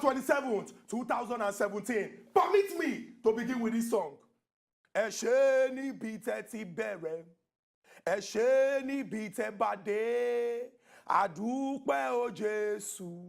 November 27th, 2017. Permit me to begin with this song. Ẹ ṣé níbi tẹ́ ti bẹ̀rẹ̀, ẹ ṣé níbi tẹ́ bá dé, àdúpẹ́ o Jésù,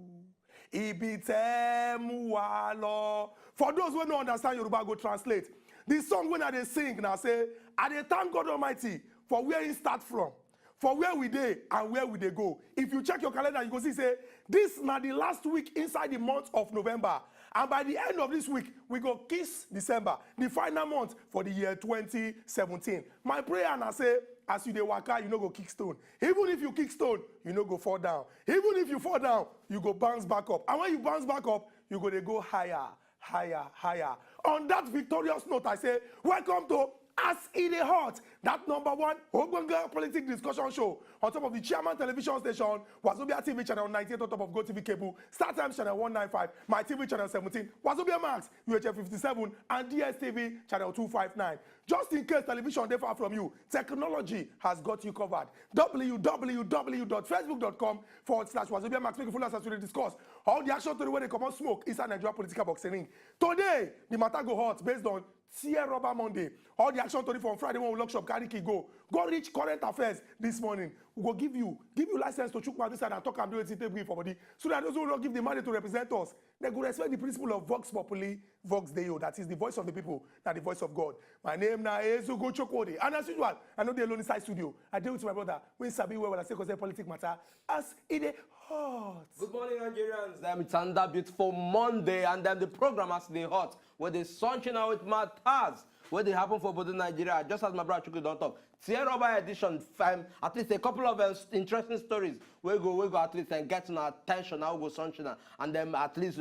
ibi tẹ́ mú wa lọ. For those who don't understand Yoruba, go translate. The song when they sing now say, I dey thank God Almighty for where He start from, for where we dey and where we dey go. If you check your calendar, you go see say this na the last week inside the month of November, and by the end of this week we go kiss December, the final month for the year 2017. My prayer na say, as you dey waka, you no go kick stone. Even if you kick stone, you no go fall down. Even if you fall down, you go bounce back up. And when you bounce back up, you go dey go higher, higher, higher. On that victorious note, I say, welcome to As Edey Hot, that #1 Ogbonge politics discussion show on top of the Chairman television station, Wazobia TV channel 98 on top of GoTV cable, StarTimes channel 195, My TV channel 17, Wazobia Max, UHF 57, and DSTV channel 259. Just in case television they far from you, technology has got you covered. www.facebook.com/Wazobia Max. Make you follow us as we discuss all the action to the way they come on smoke inside Nigeria political boxing ring. Today, the matter go hot based on Tear Rubber Monday. All the action story from Friday when we lock shop, carry key go reach current affairs this morning. We go give you license to chook my this side and talk and do it table for body. So that those who don't give the money to represent us, they go respect the principle of Vox Populi, Vox Deo. That is the voice of the people, not the voice of God. My name na Ezugo Chokode. And as usual, I know the alone inside studio. I deal with my brother. When Sabi well I say because politics matter. As Edey Hot. Good morning, Nigerians. It's another beautiful Monday, and then the program As Edey Hot, where the sunshine out with matters, where they happen for both Nigeria, just as my brother Chukwudi don't talk. Tear Rubber edition, at least a couple of interesting stories. We go at least and get our attention. Now we go sunshine, and then at least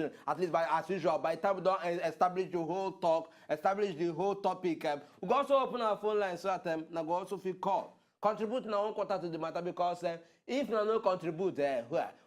by as usual, by the time we don't establish the whole talk, establish the whole topic, we go also open our phone line so that now go also feel call. Contribute now one quarter to the matter because if you no contribute,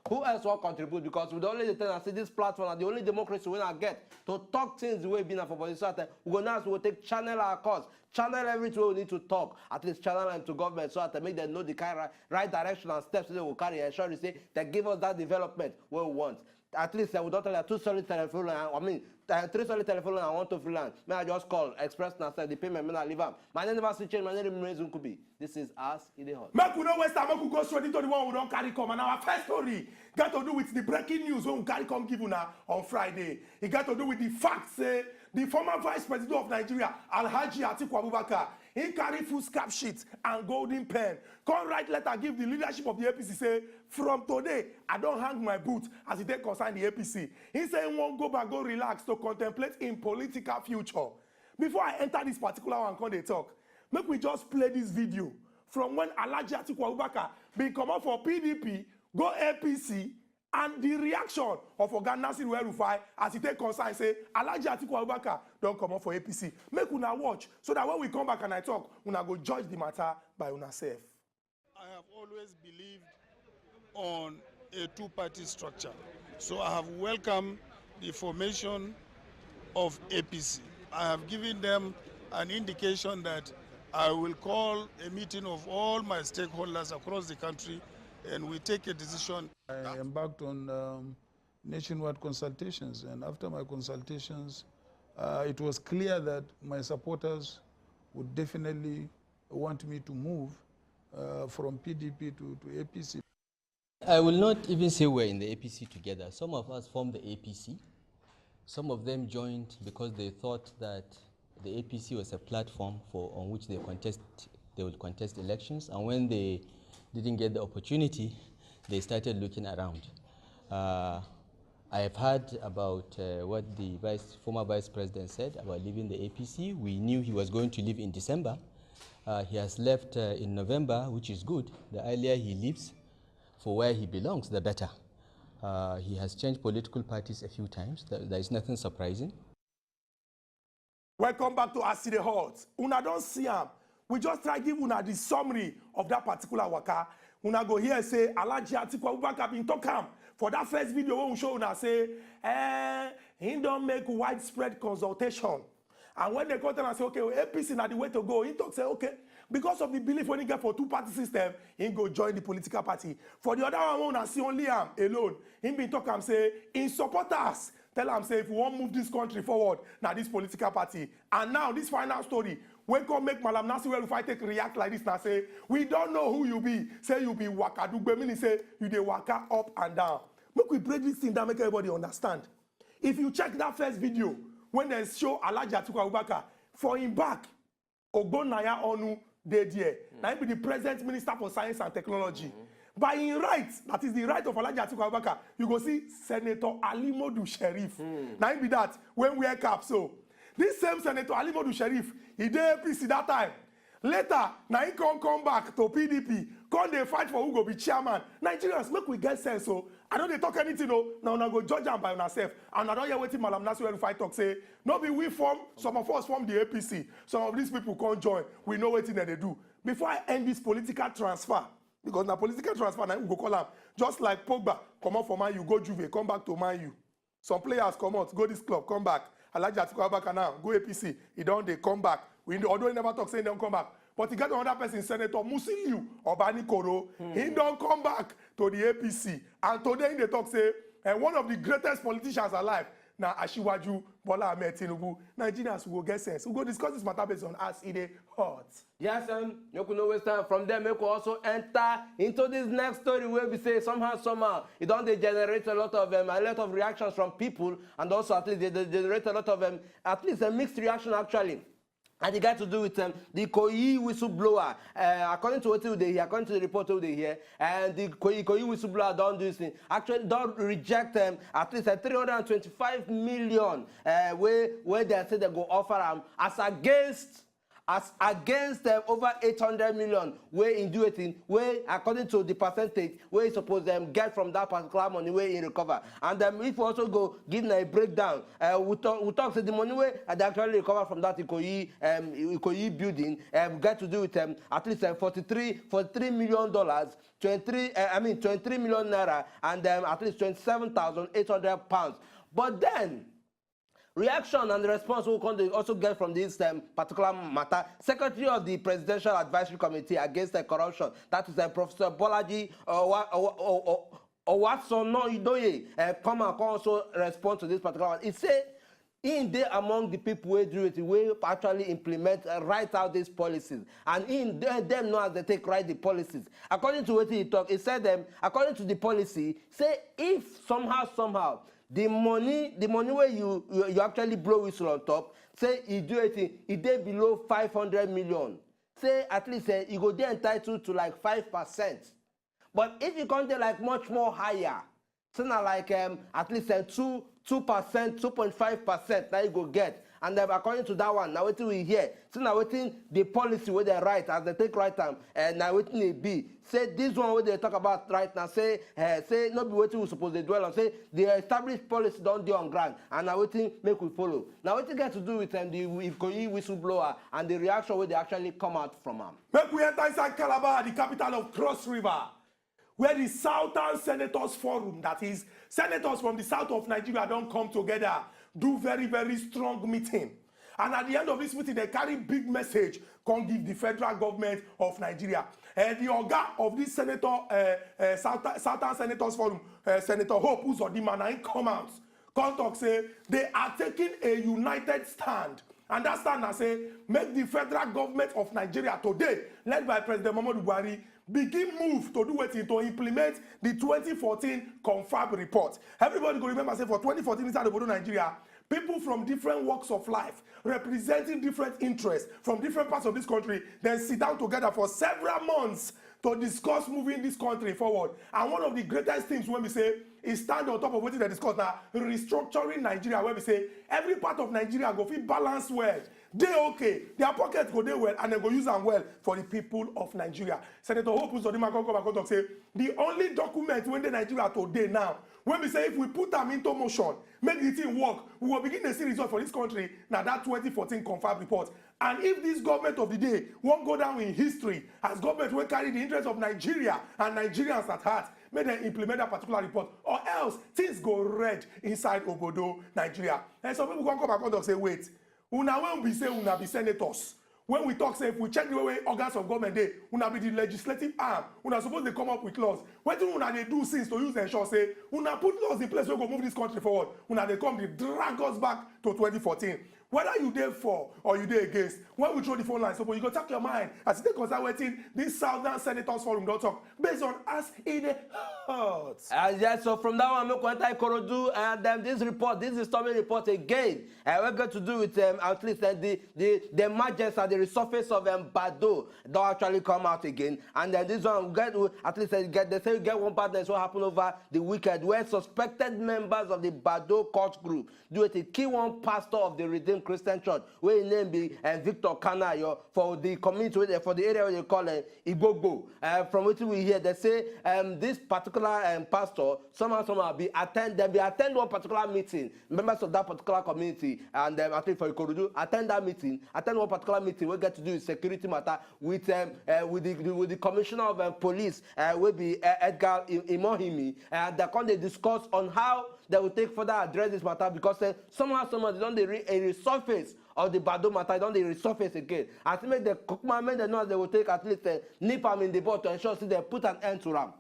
who else will contribute? Because we don't only tell us this platform and the only democracy we not get to talk things the way being for body. So we go now, so we take channel our cause, channel everything we need to talk, at least channel them to government so that make them know the kind of right direction and steps they will carry. And sure say they give us that development we want. At least we don't tell you 2 solid telephone. I mean 3 solid telephone and 1 to freelance. May I just call express now say the payment may not leave up. My name never change. My name remains Unkubi. This is As Edey Hot. Make we no waste time. Make we go straight into the one we don't carry come. And our first story got to do with the breaking news when we carry come give you on Friday. It got to do with the fact say the former Vice President of Nigeria, Alhaji Atiku Abubakar, he carry full scrap sheet and golden pen. Come write letter give the leadership of the APC say, from today, I don't hang my boot as he take concern the APC. He say he won't go back, go relax to contemplate in political future. Before I enter this particular one, come they talk. Make we just play this video from when Alhaji Atiku Abubakar been come out for PDP, go APC, and the reaction of Oga Nasir El-Rufai as he take concern say Alhaji Atiku Abubakar don't come out for APC. Make una watch so that when we come back and I talk, una go judge the matter by una self. I have always believed on a two-party structure. So I have welcomed the formation of APC. I have given them an indication that I will call a meeting of all my stakeholders across the country and we take a decision. I embarked on nationwide consultations, and after my consultations, it was clear that my supporters would definitely want me to move from PDP to APC. I will not even say we're in the APC together. Some of us formed the APC. Some of them joined because they thought that the APC was a platform on which they would contest elections, and when they didn't get the opportunity, they started looking around. I have heard about what the former vice president said about leaving the APC. We knew he was going to leave in December. He has left in November, which is good. The earlier he leaves for where he belongs, the better. He has changed political parties a few times. There is nothing surprising. Welcome back to As Edey Hot. Una don't see him. We just try to give una the summary of that particular waka. Una go here say Alhaji Atiku Abubakar been talking for that first video when we show una say he don't make widespread consultation. And when they come and say okay, APC na the way to go, he talk say okay, because of the belief when he get for two-party system, he go join the political party. For the other one, una see only him alone. He been talking say in supporters tell am say if we wan move this country forward na this political party. And now this final story wey come make Malam Nasir El-Rufai take react like this na say we don't know who you be, say you be wakadugbe, meaning say you dey waka up and down. Make we break this thing down, make everybody understand. If you check that first video when they show Alhaji Atiku Abubakar, for him back Ogbonnaya Onu dey there. Now he be the present Minister for Science and Technology. By his right, that is the right of Alhaji Atiku Abubakar, you go see Senator Alimodu Sheriff. Now he be that when we wear cap. So this same Senator Alimodu Sheriff, he dey APC that time. Later, now he come back to PDP, come they fight for who go be chairman. Nigerians, make we get sense. So I don't dey talk anything though. Now I go judge am by yourself. And I don't hear wetin Malam Nasir El-Rufai talk say. No be we form, some of us form the APC. Some of these people can't join. We know wetin they do. Before I end this political transfer, because na political transfer na we go call am, just like Pogba come out from Man U, go Juve, come back to Man U. Some players come out, go this club, come back. Alhaji Atiku Abubakar now, go APC. He don't they come back. Although he never talk saying they don't come back. But he got another person, Senator Musiliu Obani Koro. He don't come back to the APC. And today they talk say, one of the greatest politicians alive, now Ashiwaju Bola Ahmed Tinubu. Nigerians will get sense. We'll go discuss this matter based on us. It is hot. Yes, you could always time from them. You could also enter into this next story where we say somehow it don't generate a lot of reactions from people, and also at least they generate a lot of at least a mixed reaction actually. And it got to do with the Ikoyi whistleblower. According to what they hear, according to the report they hear, and the Ikoyi whistleblower don't do this thing. Actually, don't reject them at least 325 million where they say they go offer them as against over 800 million where in do it where according to the percentage where you suppose get from that particular money where in recover. And if we also go give them a breakdown, we talk say the money where they actually recover from that Ikoyi building get to do with at least $43 million, 23 million naira, and at least 27,800 pounds. But then reaction and the response we can also get from this particular matter. Secretary of the Presidential Advisory Committee Against Corruption, that is Professor Bolaji Owasonoidoye, come and also respond to this particular one. He said, in there among the people who do it, we actually implement, write out these policies. And in them know as they take write the policies. According to what he talked, he said, according to the policy, say if somehow, the money where you actually blow whistle on top, say you do it dey below 500 million. Say at least you go there entitled to like 5%. But if you come there like much more higher, so now like at least 2%, 2.5%, now you go get. And according to that one, now what we hear, so now waiting the policy where they write as they take right time, and now waiting it be. Say this one where they talk about right now, say not be waiting we suppose they dwell on, say the established policy don't do on ground, and now waiting make we follow. Now what you get to do with the Ikoyi whistleblower and the reaction where they actually come out from them. Make we enter inside Calabar, the capital of Cross River, where the Southern Senators Forum, that is, senators from the south of Nigeria don't come together, do very, very strong meeting. And at the end of this meeting, they carry big message, come give the federal government of Nigeria. The organ of this Southern Senators Forum, Senator Hope Uzodimana, come out, come talk, say, they are taking a united stand. And that stand I say, make the federal government of Nigeria today, led by President Muhammadu Buhari, begin move to do it to implement the 2014 confirmed report. Everybody go remember say for 2014 inside the Nigeria, people from different walks of life, representing different interests from different parts of this country, then sit down together for several months to discuss moving this country forward. And one of the greatest things when we say is stand on top of what they discuss now, restructuring Nigeria, where we say every part of Nigeria go feel balanced well. They okay, their pockets go there well, and they go use them well for the people of Nigeria. Senator Hope Uzodimana come back and say the only document when the Nigeria today now, when we say if we put them into motion, make the thing work, we will begin to see results for this country. Now that 2014 confirmed report. And if this government of the day won't go down in history as government will carry the interests of Nigeria and Nigerians at heart, may they implement that particular report, or else things go red inside Obodo, Nigeria. And some people come back and say, wait, una when we say una be senators, when we talk say if we check the way organs of government dey una be the legislative arm una suppose dey come up with laws wetin una dey do since to use ensure say una put laws in place wey go move this country forward una dey come dey drag us back to 2014 whether you dey for or you dey against when we throw the phone line so but you go talk your mind as you take consider wetin this Southern Senators Forum don talk based on as e dey hurt. Yes, so from that one, make we enter Ikorodu, and this report, this is storming report again. We're going to do with at least the emergence and the resurface of Bado don't actually come out again. And then this one, at least they say you get one part that's what happened over the weekend where suspected members of the Bado cult group do it. A key one pastor of the Redeemed Christian Church, where his name be Victor Kanayo, for the community, for the area where they call Igbogo. From what we hear, they say this particular pastor somehow be attend one particular meeting, members of that particular community, and I think for Ikorodu attend one particular meeting we get to do with security matter with the commissioner of police will be Edgar Imohimi, and they discuss on how they will take further address this matter because somehow they don't resurface of the Bado matter, don't they resurface again. I think make the commandment they know they will take at least nip them in the butt to ensure they put an end to them.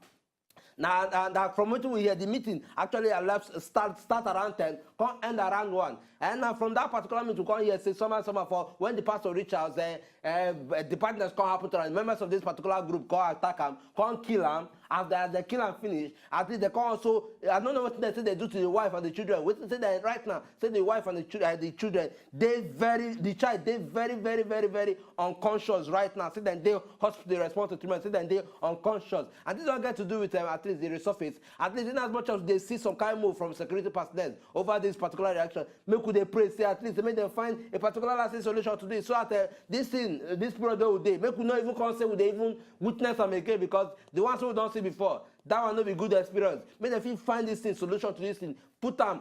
Now, from what we hear, the meeting actually start around 10, come end around 1. And from that particular meeting, we come here say somehow for when the pastor reach out, the partners come happen to them, members of this particular group come attack him, come kill him. After they kill and finish, at least they come also, I don't know what they say they do to the wife and the children. What they say that right now, say the wife and the children, the child, they very unconscious right now. Say that they hospital, they respond to treatment, say that they unconscious. And this don't get to do with them, at least the resurface. At least in as much as they see some kind of move from security personnel over this particular reaction, make they pray, say at least they make them find a particular lasting solution to this. So that this thing, this period of the day, make we not even consider, they even witness them again because the ones who don't see before, that will not be good experience. Make them find this thing, solution to this thing, put an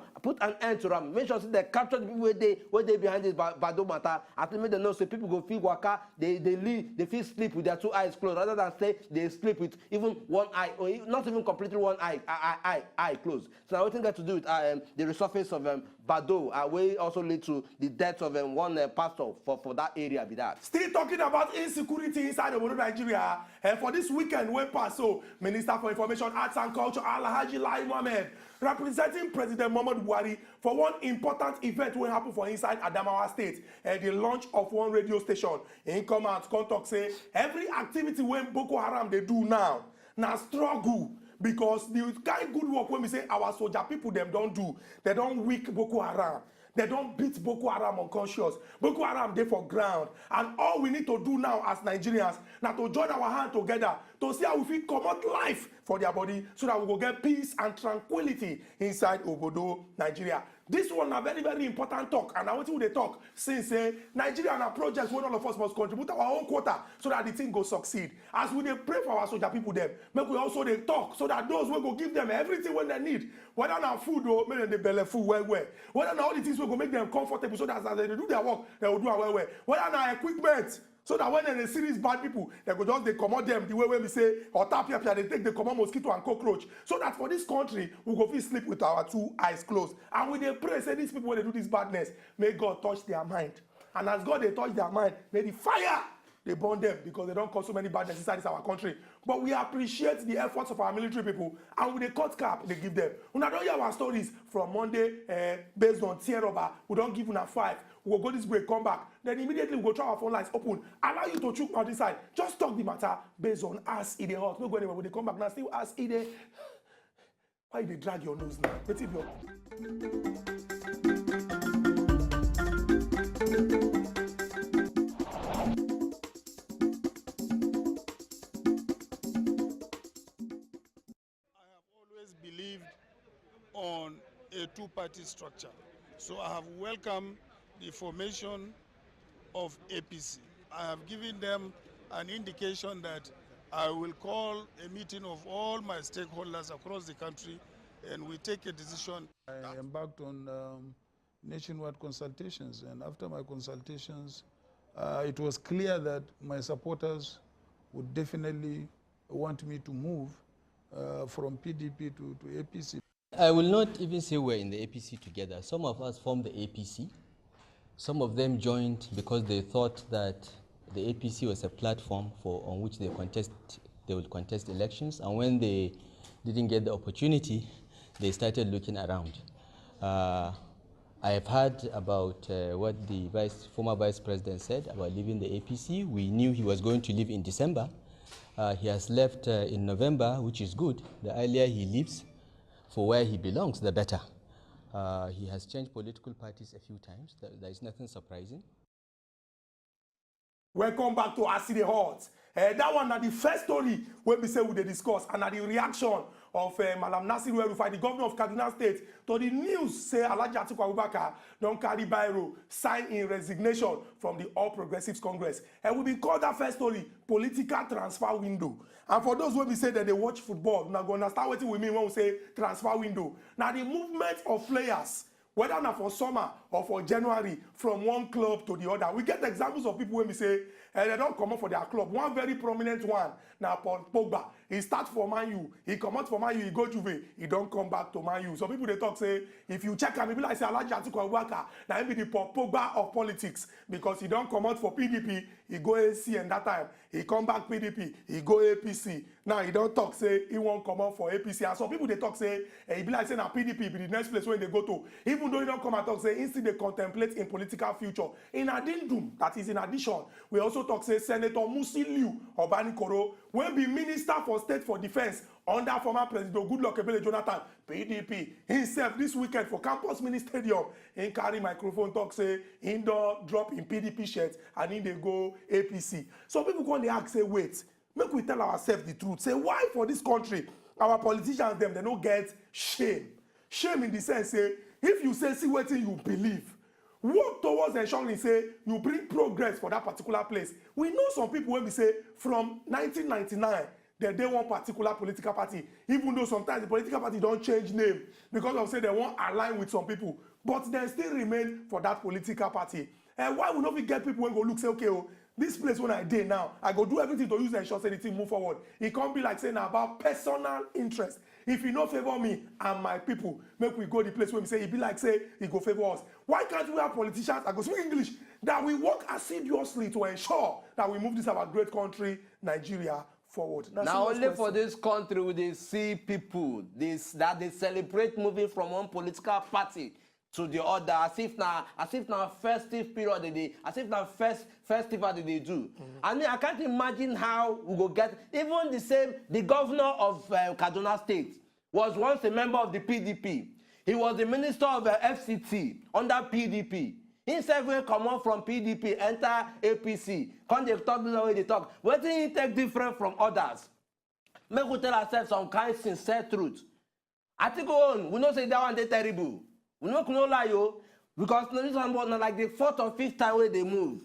end to them. Make sure they capture the people where they behind this Bado matter. At least make them know so people go feel waka, they feel sleep with their 2 eyes closed rather than say they sleep with even one eye or not even completely one eye closed. So now what got to do with the resurface of Bado will also lead to the death of one pastor for that area. Be that. Still talking about insecurity inside of Nigeria, and for this weekend when pass, so Minister for Information, Arts and Culture Alhaji Lai Mohammed representing President Muhammadu Buhari for one important event will happen for inside Adamawa State, the launch of one radio station. In come out, talk say every activity when Boko Haram they do now struggle. Because the kind of good work when we say our soldier people them don't do, they don't weak Boko Haram. They don't beat Boko Haram unconscious. Boko Haram they for ground. And all we need to do now as Nigerians, now to join our hand together to see how we fit comot life for their body so that we will get peace and tranquility inside Obodo, Nigeria. This one a very important talk, and I want to talk since Nigeria and our projects when all of us must contribute our own quota so that the thing go succeed. As we pray for our soldier people them, make we also talk so that those will go give them everything when they need. Whether now food or maybe they belly food well. Whether now all the things will go make them comfortable so that as they do their work, they will do it well. Whether now equipment. So that when they see these bad people, they go just they command them the way when we say or tap they take the command mosquito and cockroach. So that for this country, we go feel sleep with our 2 eyes closed. And when they pray, say these people when they do this badness, may God touch their mind. And as God they touch their mind, may the fire they burn them because they don't cause so many badness inside this our country. But we appreciate the efforts of our military people and with the cut cap they give them. We don't hear our stories from Monday based on tier rubber. We don't give una 5. We'll go this break, come back. Then immediately we'll try our phone lines open. Allow you to choose on this side. Just talk the matter based on us in the house. No go anywhere. When they come back now, still us in the. Why they drag your nose now? Let it go. Believed on a two-party structure. So I have welcomed the formation of APC. I have given them an indication that I will call a meeting of all my stakeholders across the country and we take a decision. I embarked on nationwide consultations, and after my consultations, it was clear that my supporters would definitely want me to move from PDP to APC. I will not even say we're in the APC together. Some of us formed the APC. Some of them joined because they thought that the APC was a platform on which they would contest elections, and when they didn't get the opportunity, they started looking around. I have heard about what the former vice president said about leaving the APC. We knew he was going to leave in December. He has left in November, which is good. The earlier he leaves for where he belongs, the better. He has changed political parties a few times. There is nothing surprising. Welcome back to Aside Hot. That one na the first story wey be say we dey discuss, and na the reaction of Malam Nasiru El-Rufai, the governor of Kaduna State, to the news say Alhaji Atiku Abubakar don carry biro, sign in resignation from the All Progressives Congress. And we been call that first story political transfer window. And for those wey be say that they watch football, una go understand wetin we mean when we say transfer window. Na the movement of players, whether na for summer or for January, from one club to the other. We get examples of people when we say they don't come up for their club. One very prominent one, now Paul Pogba. He start for Man U, he come out for Man U, he go Juve, he don't come back to Man U. So people they talk say, if you check him, be like say Alhaji Atiku Abubakar, now he be the Paul Pogba of politics, because he don't come out for PDP, he go AC, and that time he come back PDP, he go APC. Now he don't talk say he won't come out for APC. And so people they talk say, he be like say now PDP be the next place when they go to. Even though he don't come and talk say instead they contemplate in political future. In addendum, that is in addition, we also talk say Senator Musiliu Obanikoro will be Minister for State for Defense under former President Goodluck Ebele Jonathan, PDP. Himself this weekend for Campus Mini Stadium, he carry microphone talk say he don't drop in PDP shirt and in they go APC. So people go and they ask say, wait, make we tell ourselves the truth. Say why for this country our politicians them they don't get shame. Shame in the sense say if you say see what you believe, work towards ensuring say you bring progress for that particular place. We know some people when we say from 1999 that they want particular political party, even though sometimes the political party don't change name because of say they won't align with some people, but they still remain for that political party. And why would not we get people when go look say okay, oh, this place when I did now, I go do everything to use and ensure say the thing move forward. It can't be like saying about personal interest. If you don't favor me and my people, make we go the place where we say it be like say it go favor us. Why can't we have politicians, I go speak English, that we work assiduously to ensure that we move this our great country, Nigeria, forward? Now only for this country will they see people that they celebrate moving from one political party to the other, as if now festive period as if now festival they do. I mean, I can't imagine how we go get even the governor of Kaduna State was once a member of the PDP. He was the minister of FCT under PDP. Himself will come out from PDP, enter APC. Come they talk the way they talk. What did he take different from others? Make we tell ourselves some kind of sincere truth. I think we know say that one they terrible. We no lie yo, because this one was like the fourth or fifth time where they move.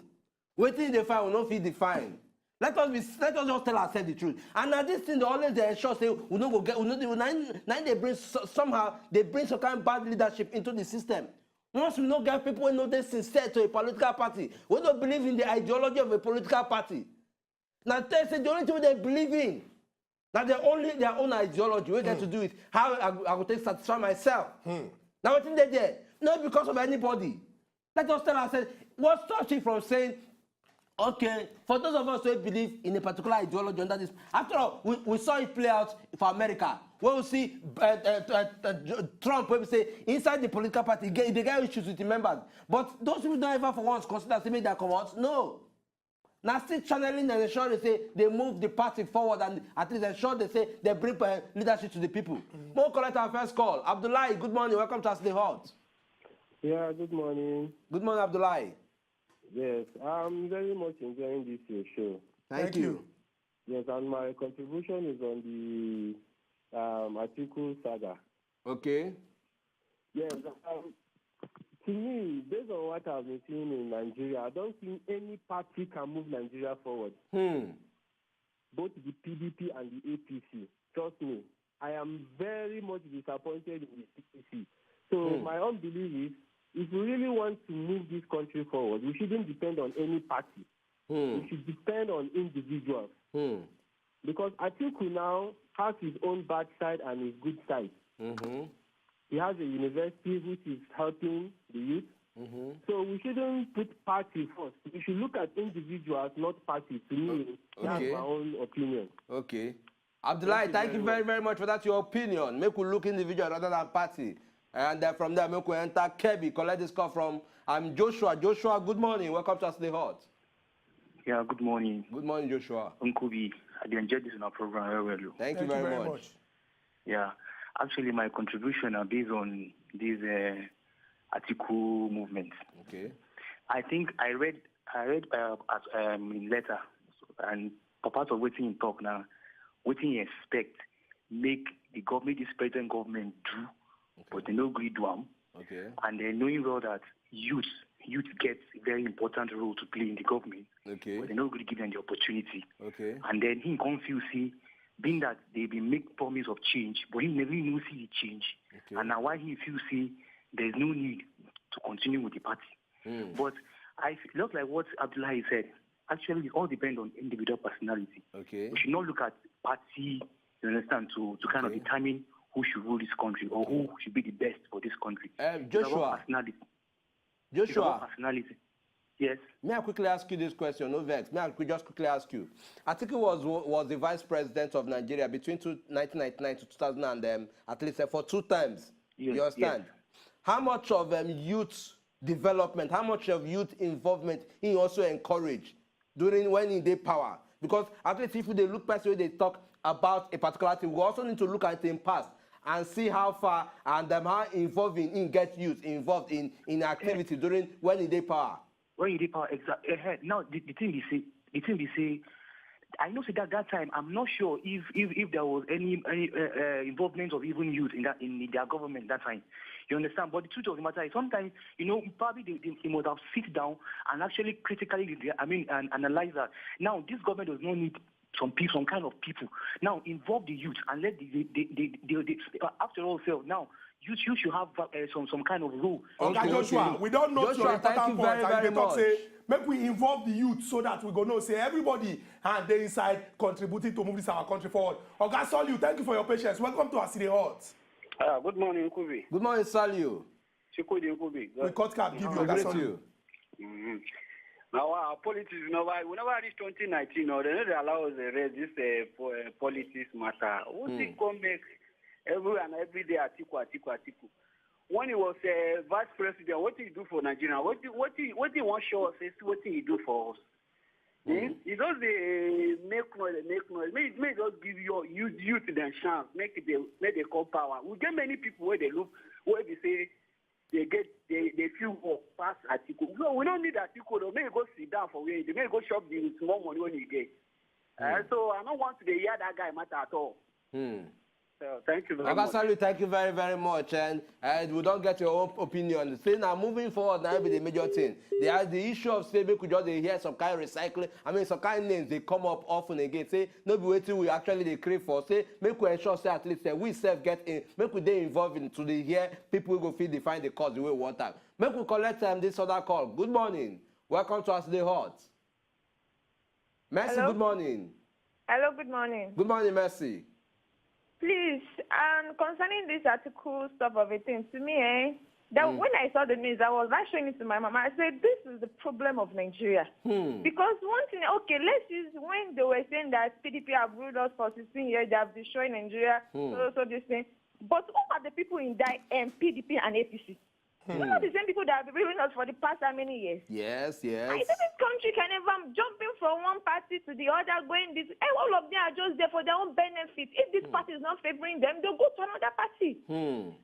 Waiting they find, we no fit define. Let us just tell ourselves the truth. And now this thing they always they ensure say we no go get now they bring somehow they bring some kind of bad leadership into the system. Once we no get people who know they sincere to a political party, we don't believe in the ideology of a political party. Now they say the only thing they believe in. Now they're only their own ideology. We get to do it. How I will take satisfy myself. Now what thing they did? Not because of anybody. Let us tell ourselves what stops you from saying, okay, for those of us who believe in a particular ideology under this. After all, we saw it play out for America. Where we see Trump, where we say inside the political party, the guy issues with the members. But those people don't ever for once consider to make that come out. No. Now still channeling and ensure they say they move the party forward and at least ensure they say they bring leadership to the people. More collect our first call. Abdullahi, good morning. Welcome to Aside Hot. Yeah, good morning. Good morning, Abdullahi. Yes, I'm very much enjoying this your show. Thank you. Yes, and my contribution is on the Atiku saga. Okay. Yes, to me, based on what I've been seeing in Nigeria, I don't think any party can move Nigeria forward. Both the PDP and the APC. Trust me, I am very much disappointed in the APC. So my own belief is, if we really want to move this country forward, we shouldn't depend on any party. We should depend on individuals. Because Atiku now has his own bad side and his good side. He has a university which is helping the youth. So we shouldn't put party first. We should look at individuals, not parties. To me, that's my own opinion. Okay. Abdullahi, thank you very, very much for that, your opinion. Make we look individual rather than party. And from there, make we enter Kebbi. Collect this call from Joshua. Joshua, good morning. Welcome to Us the Hot. Yeah, good morning. Good morning, Joshua. Uncle B, I enjoyed this in our program very well. Thank you very much. Yeah, actually, my contribution are based on this article movement. Okay. I think I read in letter, and part of what he talk now, what he expect make the government, this present government do, but they no agree do them. Okay. And they're knowing well that youth gets a very important role to play in the government. Okay. But they're not going to give them the opportunity. Okay. And then he confused, being that they been make promise of change, but he never knew see the change. Okay. And now why he feels there's no need to continue with the party. But I look like what Abdullahi said. Actually, it all depends on individual personality. Okay. We should not look at party, you understand, to kind of determine who should rule this country or who should be the best for this country. Joshua. Joshua. Personality. Yes. May I quickly ask you this question? No vex. May I just quickly ask you? Atiku was the vice president of Nigeria between 1999 to 2000 and at least for 2 times. Yes, you understand? yes. How much of youth development, how much of youth involvement he also encouraged during when he did power? Because at least if they look past where they talk about a particular thing, we also need to look at it in past and see how far and how involving in get youth involved in activity during when he did power. When you did power, exactly. Now the thing they say, I know that time I'm not sure if there was any involvement of even youth in their government that time. You understand? But the truth of the matter is sometimes, probably they must have sit down and actually critically, and analyze that. Now this government does not need some kind of people. Now involve the youth and let after all, now you should have some kind of rule. Okay, Joshua, we don't know your important point. And they talk say, make we involve the youth so that we go know say everybody and they inside contributing to move this our country forward. Okay, Saliu, thank you for your patience. Welcome to Us the Hot. Good morning, Nkubi. Good morning, Saliu. Chikudi Nkubi. We cut cap, give you Oga Saliu. Now, our politics, we never reach 2019, or they never allow us to raise this politics matter. What it can make every day Atiku. When he was vice president, what did he do for Nigeria? What he want to show us is what he do for us. He does make noise. May just give your youth the chance, make they call power. We get many people where they look, where they say they feel past Atiku. So we don't need Atiku. They may go sit down for where they may go shop the small money when you get. So I don't want to hear that guy matter at all. So thank you very much. Saliu, thank you very, very much. And we don't get your own opinion. Say now moving forward, now be the major thing. There's the issue of say we could just hear some kind of recycling. Some kind of names they come up often again. Say no be waiting we actually they crave for. Say make we ensure say at least we self get in. Make we they involved into the here. People will go feel define the cause the way we want time. Make we collect this other call. Good morning. Welcome to Us the Hot. Mercy, Hello? Good morning. Hello, good morning. Good morning, Mercy. Please, concerning this article stuff of a thing, to me, when I saw the news, I was not showing it to my mama. I said, this is the problem of Nigeria. Because one thing, okay, let's use when they were saying that PDP have ruled us for 16 years, they have destroyed Nigeria, so this thing. But who are the people in that PDP and APC? Those are the same people that have been ruling us for the past how many years? Yes. I think this country can never jumping from one party to the other, going this. All of them are just there for their own benefit. If this party is not favoring them, they'll go to another party.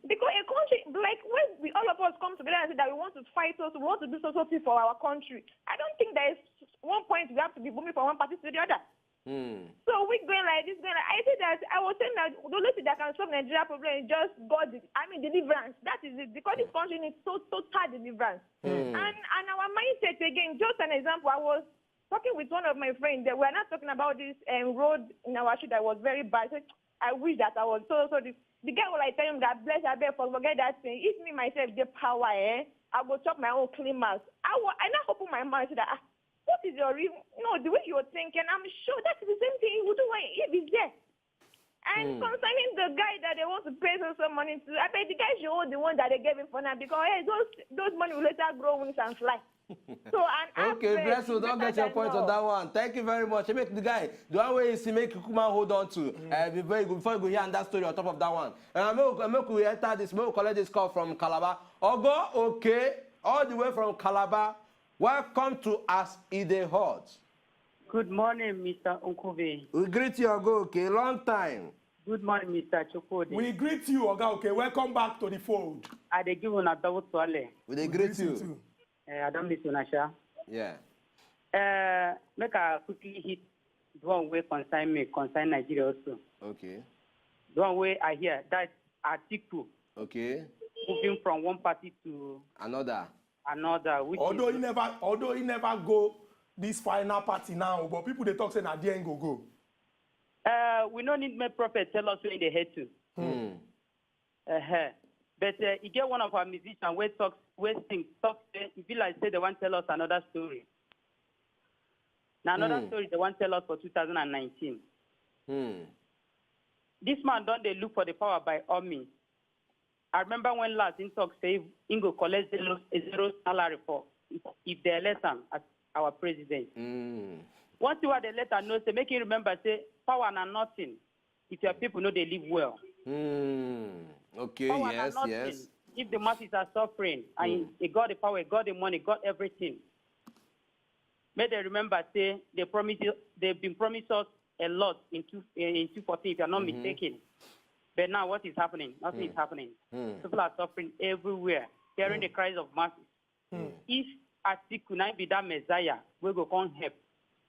Because a country, like when all of us come together and say that we want to fight us, we want to do something for our country, I don't think there is one point we have to be moving from one party to the other. So we're going like this, I said that I was saying that the only thing that can solve Nigeria problem is just deliverance. That is it, because this country needs total deliverance. And our mindset again, just an example, I was talking with one of my friends that we're not talking about this road in our street that was very bad. I wish that I was so this. The guy will tell him that bless I beg for forget that thing. If me myself the power, I will chop my own clean mouth. I not open my mouth that what is your reason? No, the way you're thinking, I'm sure that's the same thing you would do if it's there. And concerning the guy that they want to pay some money to, I bet the guy should hold the one that they gave him for now because hey, those money will later grow wings and fly. So an Okay, bless you. Don't get your point on that one. Thank you very much. You make the guy, the one way is to make Kukuma hold on to. Be very good before you go hear that story on top of that one. And I make we enter this, we collect this call from Calabar. Ogo, okay, all the way from Calabar. Welcome to As Edey Hot. Good morning, Mr. Nkove. We greet you, Ogo, okay, long time. Good morning, Mr. Chokode. We greet you, Oga, okay. Welcome back to the fold. I dey give una double swallow. We greet you. Too. I don't miss una, sha. Yeah. Make I quickly hit the one way concern Nigeria also. Okay. The one way I hear that article Okay. moving from one party to Another. which Although is, he never go this final party now, but people they talk saying at the end go. we don't need my prophet tell us where they head to. But he get one of our musicians where if you like say they want to tell us another story. Now another story they want to tell us for 2019. This man don't they look for the power by all means. I remember when last in talk say Ingo collect zero salary for if they elect him as our president. Once you are the letter know, say make you remember say power and nothing if your people know they live well. Okay, Power yes, and yes. nothing if the masses are suffering and they got the power, got the money, got everything. May they remember say they've been promised us a lot in 2014 if you're not mistaken. But now what is happening? Nothing is happening. People are suffering everywhere, hearing the cries of masses. If Atiku could not be that Messiah, we go come help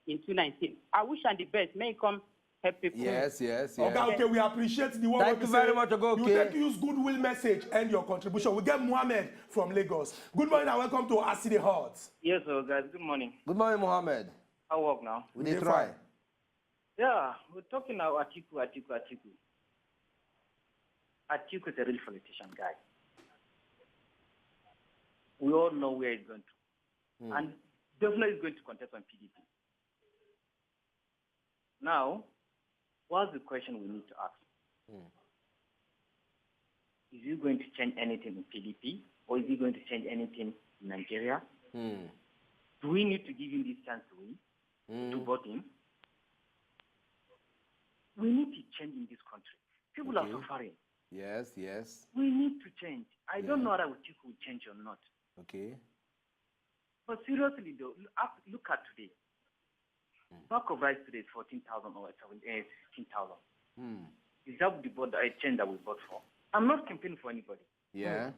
in 2019. I wish and the best. May he come help people. Yes. Okay, we appreciate the one. Thank you very much, Ogo. You take use goodwill message and your contribution. We get Mohammed from Lagos. Good morning and welcome to As Edey Hot. Yes, sir, guys. Good morning. Good morning, Mohammed. I work now. We did try. Yeah, we're talking now Atiku. Atiku is a real politician guy. We all know where he's going to. And definitely he's going to contest on PDP. Now, what's the question we need to ask? Is he going to change anything in PDP? Or is he going to change anything in Nigeria? Do we need to give him this chance to win? To vote him? We need to change in this country. People are suffering. Yes. We need to change. I don't know whether Atiku will change or not. Okay. But seriously, though, look at today. Bag of rice today is 14,000 or 16,000. Is that the change that we bought for? I'm not campaigning for anybody. Yeah.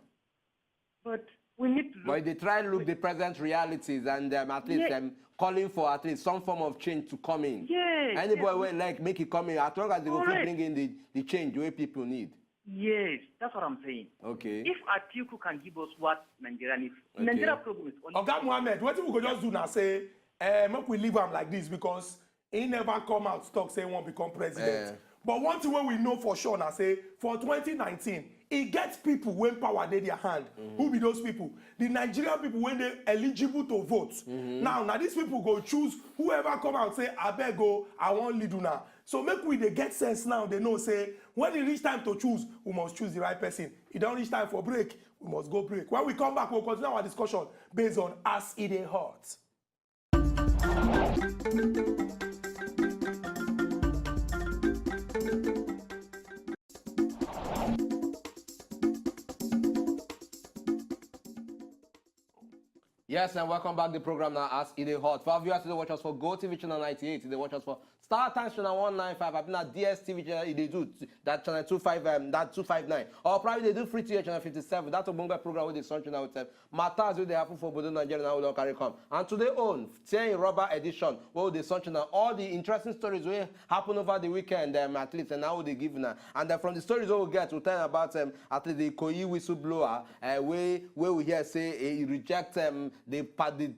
But we need to look. But they try to look the present realities and at least calling for at least some form of change to come in. Yes. Anybody will like make it come in as long as they will bring in the change the way people need. Yes, that's what I'm saying. Okay. If Atiku can give us what Nigeria needs, Nigeria problem is only. Oga Mohammed, what we could just do now say, make we leave him like this because he never come out talk say he won't become president. But one thing we know for sure now say for 2019, it gets people when power dey their hand. Who be those people? The Nigerian people when they eligible to vote. Now these people go choose whoever come out say abeg go, I want lead una. So make we they get sense now. They know say when it reach time to choose, we must choose the right person. It don't reach time for break, we must go break. When we come back, we'll continue our discussion based on As Edey Hot. Yes, and welcome back to the program now As Edey Hot. For our viewers today, watch us for GoTV channel 98. They watch us for Star Times channel 195. I've been at DSTV channel, they do that channel 259. Or probably they do free TV channel 57. That's a Bunga program with the sun channel with them. Matters with the happen for Bodo Nigeria now will carry come. And today on Tier Rubber edition, where the sun channel, all the interesting stories will happen over the weekend, at least, and now they give now. And from the stories we'll get, we'll tell about at least the Koyi whistleblower, where we hear say he reject the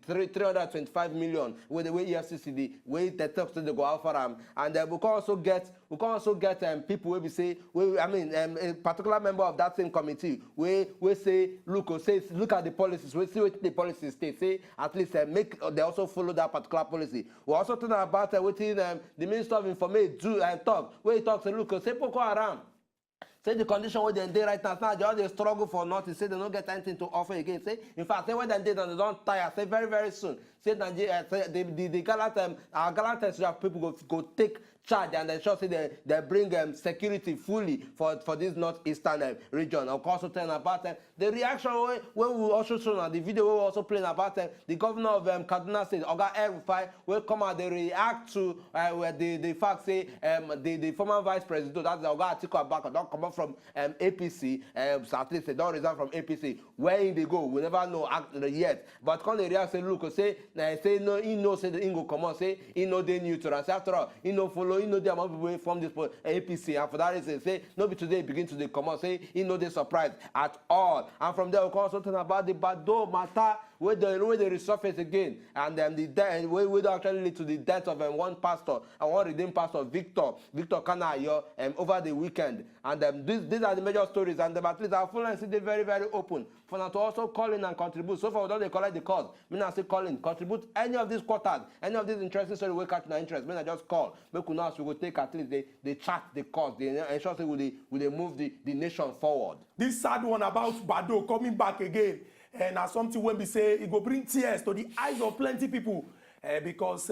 325 million with the way EFCC, the way the talks they go out for them, and we can also get people where we say, a particular member of that same committee we say look at the policies, we see what the policies state, say at least make they also follow that particular policy. We also talking about within the Minister of Information do and talk where he talks say look say Boko Haram. Say the condition where they're right now, they all they struggle for nothing. Say they don't get anything to offer again. Say, in fact, say when they did and they don't tire. Say very, very soon. Say Nigeria, the gallant, our gallant people go take charge and ensure say they bring security fully for this northeastern region. Of course, telling about the reaction when we also show on the video we also playing about the governor of Kaduna State, Oga El-Rufai, will come out, they react to the fact say the former vice president, that's the Oga Atiku Abubakar, don't come up from APC, so at least they don't resign from APC. Where they go, we never know yet. But when they react, say look, say no, he knows say the Ingo come on, say he know they neutral. Say after all, he know follow, he know the amount of people from this APC, and for that reason, say no be today begin to the come on, say he know they surprised at all. And from there, we can also talk about the Bado matter where they resurface again, and then the death will actually lead to the death of one pastor and one redeemed pastor, Victor Kanayo, over the weekend. And these are the major stories, and at least our full line is very, very open for now to also call in and contribute. So far, we don't collect the cause. Me now say call in, contribute any of these quarters, any of these interesting stories we catch in our interest. Me now just call. Make we will take at least they chat the cause, they ensure say will they move the nation forward. This sad one about Bado coming back again, and as something when we say it go bring tears to the eyes of plenty people, because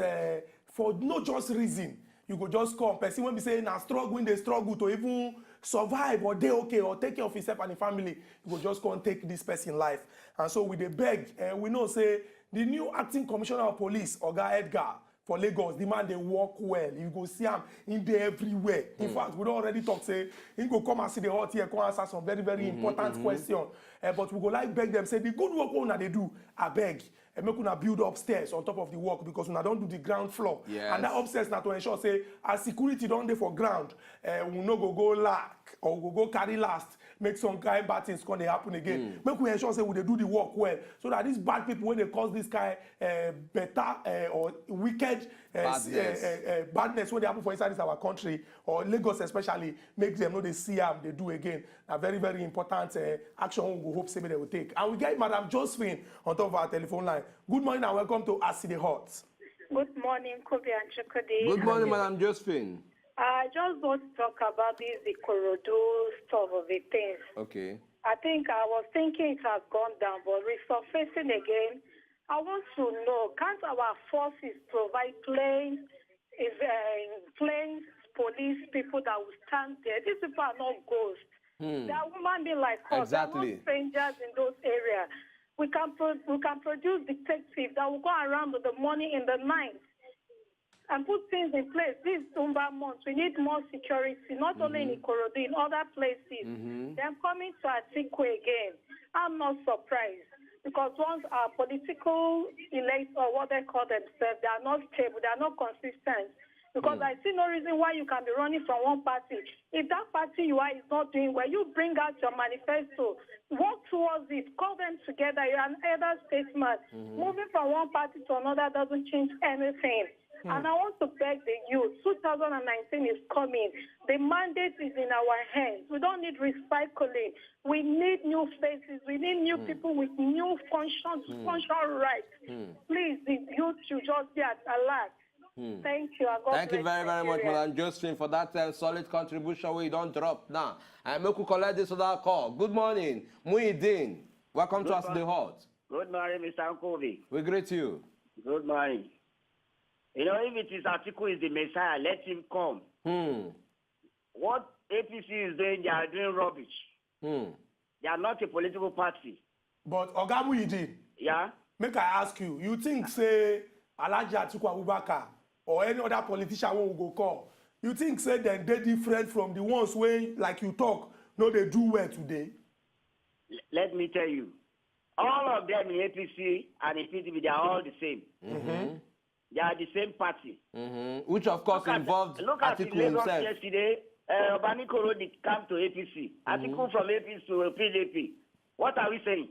for no just reason you go just come person when we say na struggling they struggle to even survive or they okay or take care of himself and the family, you go just come take this person life. And so we dey beg, we know say the new acting commissioner of police, Oga Edgar for Lagos, the man they work well. You go see him in there everywhere. In fact, we don't already talk say he go come and see the hot here, come answer some very, very important question. But we go like beg them say the good work una they do, I beg. And make una build upstairs on top of the work because una don't do the ground floor. Yes. And that upstairs now to ensure say as security don't dey for ground, we no go lack or we go carry last. Make some kind of bad things can they happen again. Make we ensure say we they do the work well, so that these bad people when they cause this kind better or wicked badness when they happen for inside this our country or Lagos especially, make them know they see them they do again. A very very important action we hope say they will take. And we get Madam Josephine on top of our telephone line. Good morning and welcome to Ask the Hot. Good morning, Kobe and Chukudi. Good morning, Madam Josephine. I just want to talk about this Ikorodu stuff of the things. Okay. I think I was thinking it has gone down, but resurfacing again, I want to know, can't our forces provide planes, police people that will stand there? These people are not ghosts. They are human beings like us. Exactly. They are not strangers in those areas. We can produce detectives that will go around with the money in the night and put things in place. This Umba month, we need more security, not only in Ikorodu, in other places. Then coming to Atiku again, I'm not surprised because once our political elites or what they call themselves, they are not stable, they are not consistent. Because I see no reason why you can be running from one party. If that party you are is not doing well, you bring out your manifesto, work towards it, call them together. You're an elder statesman. Moving from one party to another doesn't change anything. And I want to beg the youth, 2019 is coming. The mandate is in our hands. We don't need recycling. We need new faces. We need new people with new functional rights. Please, the youth should just be at alert. Thank you. Thank you very, very much, Madam Josephine, for that solid contribution we don't drop now. And make we collect this other call. Good morning, Muhyiddin. Welcome to Us the Hot. Good morning, Mr. Nkobi. We greet you. Good morning. You know, if it is Atiku is the Messiah, let him come. What APC is doing, they are doing rubbish. They are not a political party. But Oga Muhyiddin, yeah? Make I ask you, you think, say, Alhaji Atiku Abubakar or any other politician who will go call, you think, say, then they're different from the ones where, like you talk, no, they do well today? Let me tell you, all of them in APC and in PDP, they are all the same. They are the same party. Which, of course, involved Atiku himself. Yesterday, Obani Koro came to APC. Atiku from APC to PDP. What are we saying?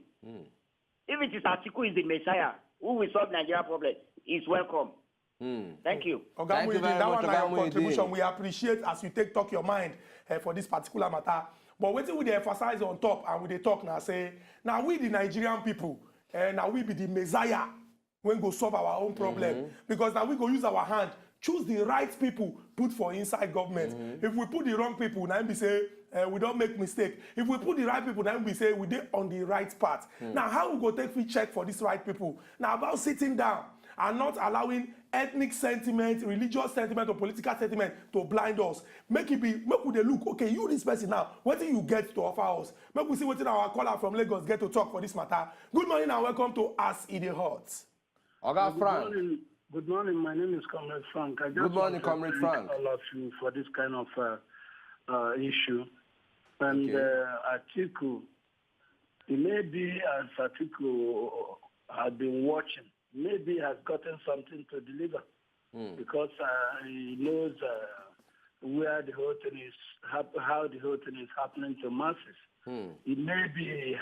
If it is Atiku is the Messiah, who will solve Nigeria problem, is welcome. Thank you. Thank you very much. That one contribution. We appreciate as you talk your mind for this particular matter. But what we emphasize on top and we they talk now say, now we the Nigerian people, now we be the Messiah when go solve our own problem. Because now we go use our hand, choose the right people, put for inside government. If we put the wrong people, now we say, we don't make mistake. If we put the right people, then we say we did on the right path. Now, how we go take free check for these right people? Now, about sitting down and not allowing ethnic sentiment, religious sentiment, or political sentiment to blind us. Make we look, okay, you this person now, what do you get to offer us? Make we see what our caller from Lagos get to talk for this matter. Good morning and welcome to As Edey Hot. Okay, Frank. Good morning. My name is Comrade Frank. I just Good morning, Comrade Frank. All of you for this kind of issue. And Atiku, it may be as Atiku had been watching, maybe has gotten something to deliver because he knows where the whole thing is, how the whole thing is happening to masses. It may be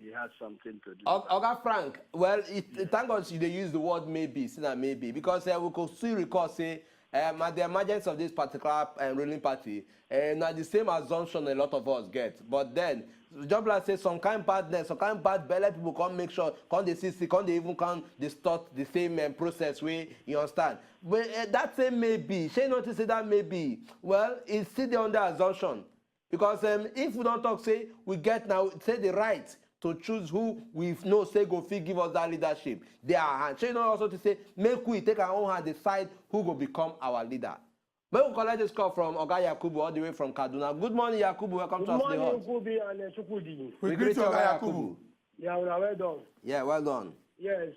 he has something to do. Okay, Frank. Well, thank God they use the word maybe, say that maybe, because we could still recall say at the emergence of this particular ruling party, now the same assumption a lot of us get. But then, just like say some kind of badness, some kind of bad belly people can't make sure, can't they see, can't they even can't distort the same process way, you understand? But that same maybe, she not to say that maybe, well, it's still the under assumption. Because if we don't talk, say, we get now, say the right to choose who we know say go fit give us that leadership. They are hand. She not also to say, make we take our own hand, decide who will become our leader. But we collect this call from Oga Yakubu all the way from Kaduna. Good morning, Yakubu. Welcome to us. Good morning, Kubi and Chukudi. We greet you, Oga Yakubu. Yeah, well done. Yeah, well done. Yes.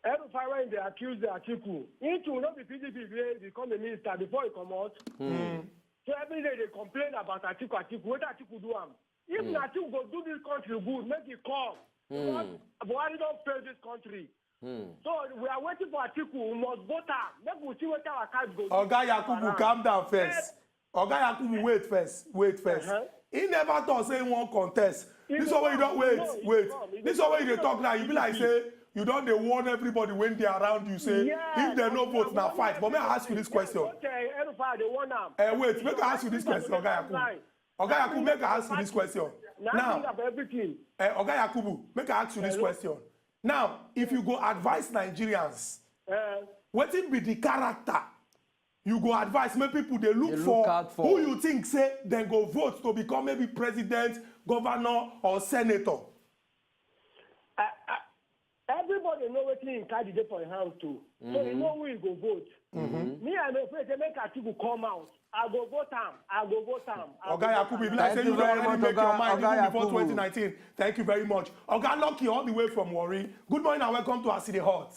Every time when they accuse the Atiku, it will not be PDP become a minister before he come out. So every day they complain about Atiku. What Atiku do? If Atiku go do this country good, make it come. Because Buhari don't fail this country. So we are waiting for Atiku. We must vote her. Make we see what our cards go. Oga Yakubu, calm down first. Oga Yakubu, wait first. He never thought say he won't contest. This is why you don't wait. This is why you talk now. You be like say you don't they warn everybody when they are around you say if they no vote now fight. But may I ask you this question? Wait, make I ask you this question, Oga Yakubu. Oga Yakubu, make I ask you this question. Now, Oga Yakubu, make I ask you this question. Now, if you go advise Nigerians, what will be the character you go advise? Maybe people they look for who you think say then go vote to become maybe president, governor, or senator. Everybody know what he candidate for a house too. So you know who you go vote. Me, I'm afraid they make Atiku come out. I go vote him. Oga Yakubu, if like say you don't already make your mind even before 2019. Thank you very much. Oga Lucky all the way from Warri. Good morning and welcome to As Edey Hot.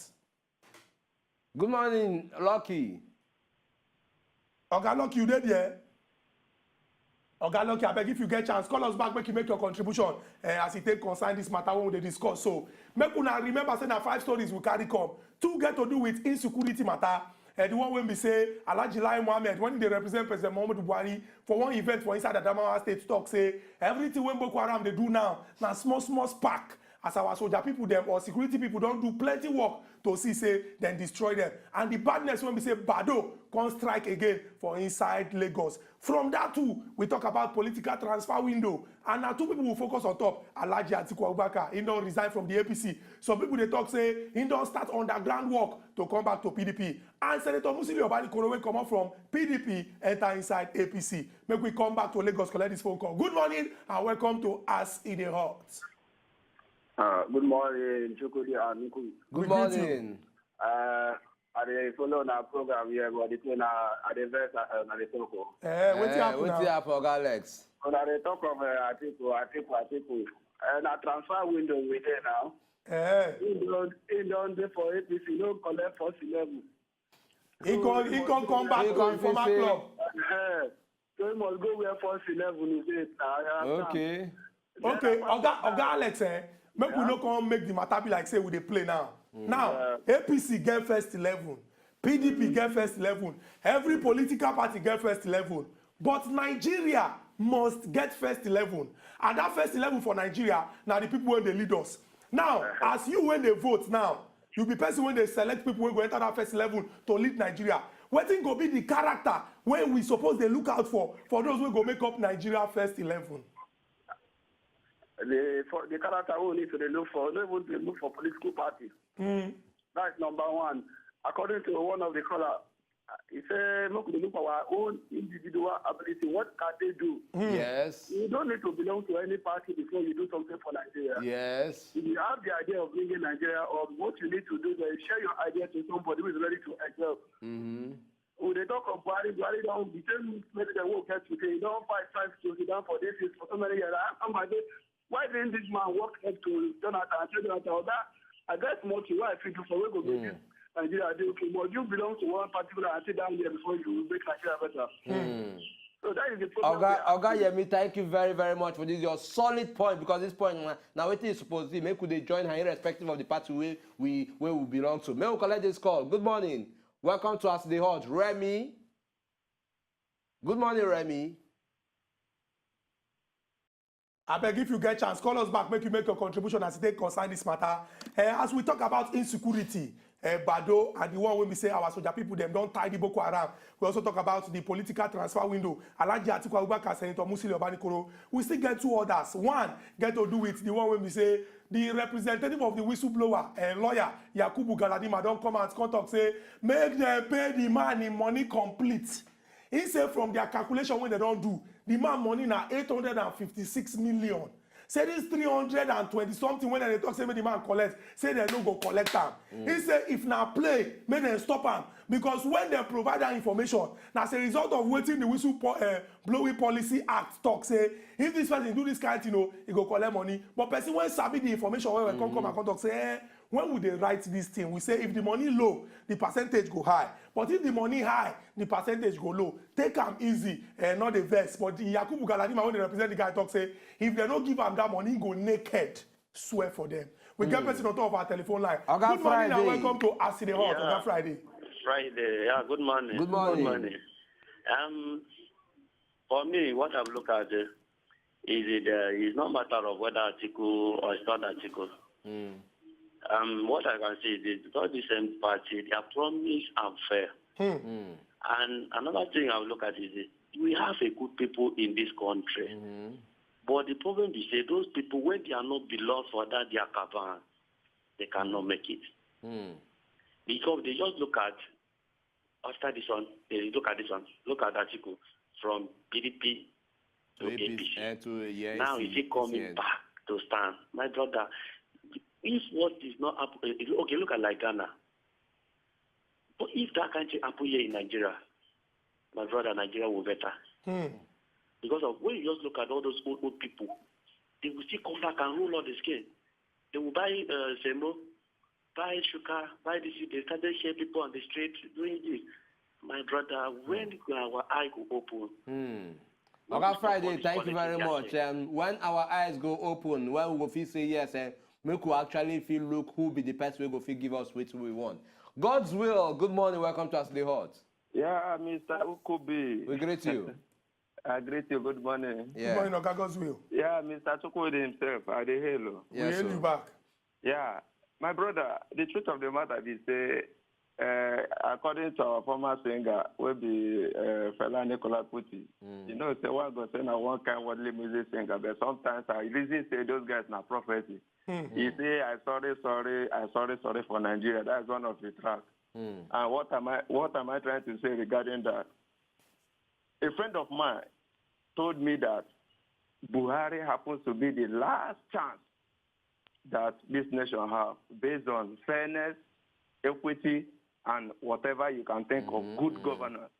Good morning, Lucky. Oga Lucky, you dead here? Oga Lucky, I beg if you get chance, call us back, make you make your contribution as it take concern this matter when we discuss. So, make una remember saying that 5 stories we carry come. 2 get to do with insecurity matter. The one when we say Alhaji Lai Mohammed, when they represent President Muhammadu Buhari for one event for inside the Adamawa State talk, say everything when Boko Haram they do now small spark. As our soldier people them or security people don't do plenty work to see say then destroy them. And the badness when we say Bado can't strike again for inside Lagos. From that too, we talk about political transfer window. And now 2 people will focus on top. Alhaji Atiku Abubakar, he don't resign from the APC. Some people they talk say he don't start underground work to come back to PDP. And Senator Musili Obadi Korowe come up from PDP, enter inside APC. Make we come back to Lagos, collect this phone call. Good morning and welcome to As Edey Hot. Good morning, Chukudi and Nku. Good morning. I follow our program here, but it's in the verse at the talk. What's happening, Alex? When I talk of Atiku, and a transfer window with there now. He don't do for APC, no collect for 11. He can come back to his former club. So he must go where first 11 is it now. Okay. Oga Alex, make we no come make the matter be like say we dey play now. Now, APC get first 11, PDP get first 11, every political party get first 11. But Nigeria must get first 11. And that first 11 for Nigeria, now the people when they lead us. Now, as you when they vote now, you be person when they select people when go enter that first 11 to lead Nigeria. What thing go be the character when we suppose they look out for those who go make up Nigeria first 11? The character we need to look for, they would look for political parties. That's number one. According to one of the callers, he said, look for our own individual ability. What can they do? Yes. You don't need to belong to any party before you do something for Nigeria. Yes. If you have the idea of bringing Nigeria up, what you need to do is share your idea to somebody who is ready to excel. When they talk of Buhari don't the same president who get today, he don't fight to sit down for this for so many years. Why didn't this man walk up to Jonathan and tell Jonathan that I guess more to why I feel for we go get Nigeria do okay, but you belong to one particular and sit down there before you make Nigeria better. So that is the problem. Oga Yemi, thank you very, very much for this. Your solid point, because this point now it is supposed to be make they join her irrespective of the party where we belong to. May we collect this call. Good morning. Welcome to Ask the Hot. Remy. Good morning, Remy. I beg if you get chance, call us back, make you make your contribution as they concern this matter. As we talk about insecurity, Bado and the one when we say our soldier people, them don't tie the Boko Haram. We also talk about the political transfer window. Alaji Atiku Abubakar, Senator Musili Obanikoro. We still get two others. One get to do with the one when we say the representative of the whistleblower, lawyer Yakubu Galadima, don't come and talk say make them pay the man in money complete. He said from their calculation when they don't do, the man money now 856 million. Say this 320 something when they talk say make the man collect, say they no go collect them. He said if now play, make them stop them. Because when they provide that information, now as a result of waiting the whistleblowing policy act talk say if this person do this kind of thing, you know, he go collect money. But person when sabi the information when we come and talk say when would they write this thing? We say if the money low, the percentage go high. But if the money high, the percentage go low. Take them easy, not the vex. But the Yakubu Galadima, when they represent the guy, talk say, if they don't give them that money, go naked. Swear for them. We get person on top of our telephone line. Good morning and welcome to Ask the Hot on Friday. Friday, yeah, good morning. Good morning. Good morning. For me, what I've looked at is it's not a matter of whether article or it's not article. What I can see is because the same party, their promise are fair. And another thing I'll look at is we have a good people in this country. But the problem is that those people, when they are not beloved for that, they are covered, they cannot make it. Because they just look at, after this one, they look at this one, look at the article from PDP to APC. Now is he coming back to stand? My brother, if what is not okay, look at like Ghana. But if that country happen here in Nigeria, my brother, Nigeria will better. Because of when you just look at all those old people, they will still come back and roll all the skin. They will buy semo, buy sugar, buy this. They started share people on the street doing this. My brother, when our eye go open. Okay, Friday, thank you very much. When our eyes go open, when we go feel say yes, make we actually feel look who be the person who go feel give us what we want. God's will. Good morning. Welcome to Ask the Hot. Yeah, Mr. Ukubi. We greet you. I greet you. Good morning. Good morning, Oga God's will. Yeah, Mr. Chukwudi himself. I dey hello. We hail you back. Yeah, my brother. The truth of the matter is, according to our former singer, will be Fela Nicola Kuti. You know, say one go say na one kind worldly music singer, but sometimes I reason say those guys na prophecy. He say, I sorry for Nigeria. That's one of the tracks. And what am I trying to say regarding that? A friend of mine told me that Buhari happens to be the last chance that this nation have based on fairness, equity, and whatever you can think of good governance.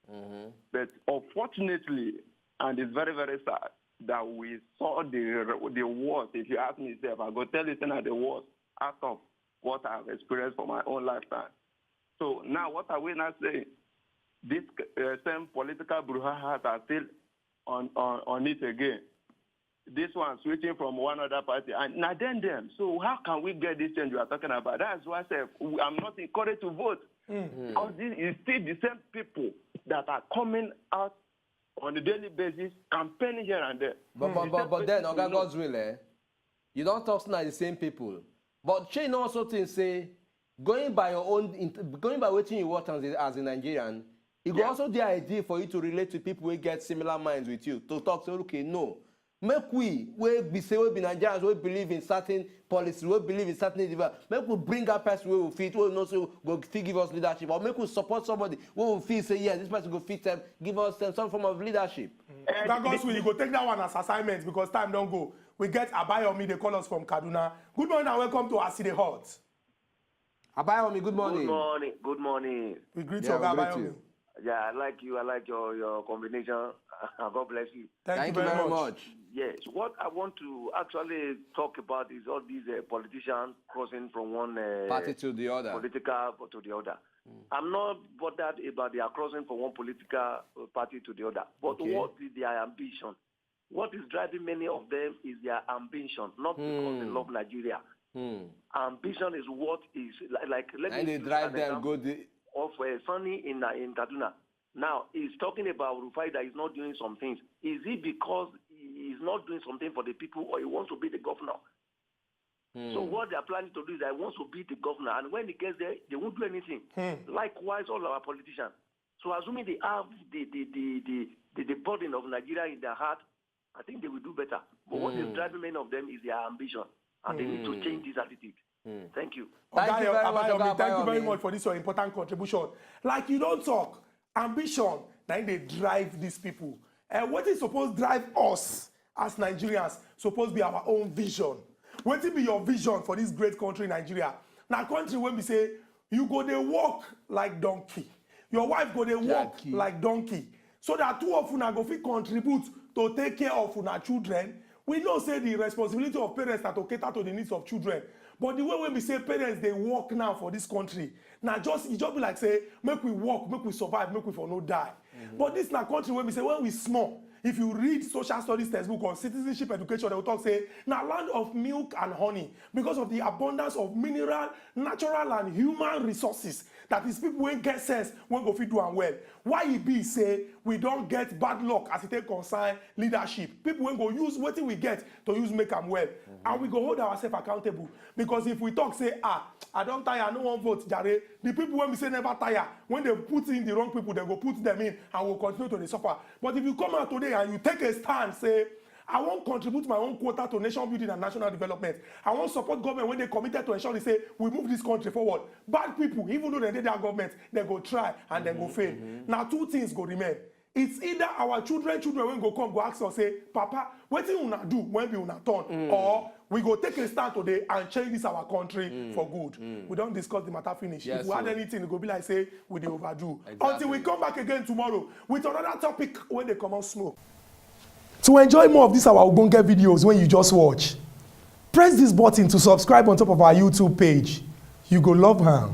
But unfortunately, and it's very, very sad, that we saw the worst. If you ask me, I go tell you the worst out of what I've experienced for my own lifetime. So now, what are we now saying? This same political brouhaha are still on it again. This one switching from one other party and now them. So how can we get this change you are talking about? That's why I say I'm not encouraged to vote. Because this is still the same people that are coming out on a daily basis, campaigning here and there. But then, Oga GODSWILL, you don't talk to the same people. But Shane also thinks, say, going by what you want as a Nigerian, it will also the idea for you to relate to people who get similar minds with you. To talk, say, okay, no. Make we be Nigerians, we believe in certain policies, we believe in certain development. Make we bring a person who will fit, who will not so go fit give us leadership, or make we support somebody who will feel say, yeah, this person will fit them, give us some form of leadership. GODSWILL, you go take that one as assignment because time don't go. We get Abayomi, they call us from Kaduna. Good morning and welcome to Aside Hot. Abayomi, good morning. Good morning. Good morning. We greet you, Abayomi. Yeah, I like you. I like your combination. God bless you. Thank you very much. Yes, what I want to actually talk about is all these politicians crossing from one party to the other. Political to the other. I'm not bothered about their crossing from one political party to the other. But what is their ambition? What is driving many of them is their ambition, not because they love Nigeria. Ambition is what is like. Let and me they drive them go. Of Sonny in Kaduna. Now, he's talking about Rufai that he's not doing some things. Is it because he's not doing something for the people or he wants to be the governor? So what they're planning to do is that he wants to be the governor. And when he gets there, they won't do anything. Likewise, all our politicians. So assuming they have the burden of Nigeria in their heart, I think they will do better. But what is driving many of them is their ambition. And they need to change this attitude. Thank you. Thank you very much for this your important contribution. Like you don't talk, ambition, then they drive these people. What is supposed to drive us as Nigerians? Supposed to be our own vision. What will be your vision for this great country, Nigeria? Now, country when we say you go they walk like donkey, your wife go they walk like donkey, so that two of you go fit contribute to take care of una children. We know say the responsibility of parents are to cater to the needs of children. But the way when we say parents, they work now for this country. Now it just be like say, make we work, make we survive, make we for no die. But this na country when we say, when we small, if you read social studies textbook on citizenship education, they will talk say, now land of milk and honey, because of the abundance of mineral, natural and human resources, that is people when get sense, when go fit do and well. Why it be say, we don't get bad luck as it take concern leadership. People when go use what we get to use make them well. And we go hold ourselves accountable. Because if we talk say, I don't tire, no one vote, Jare, the people when we say never tire, when they put in the wrong people, they go put them in and will continue to suffer. But if you come out today and you take a stand, say, I won't contribute my own quota to nation building and national development. I won't support government when they committed to ensure they say, we move this country forward. Bad people, even though they did their government, they go try and they go fail. Now, two things go remain. It's either our children when go come, go ask us, say, Papa, what do you do when we una turn? Or we go take a stand today and change this our country for good. We don't discuss the matter finish. If we had anything, it go be like, say, we dey overdo. Until we come back again tomorrow with another topic when they come on smoke. To enjoy more of these our Ogbonge videos when you just watch, press this button to subscribe on top of our YouTube page. You go love her.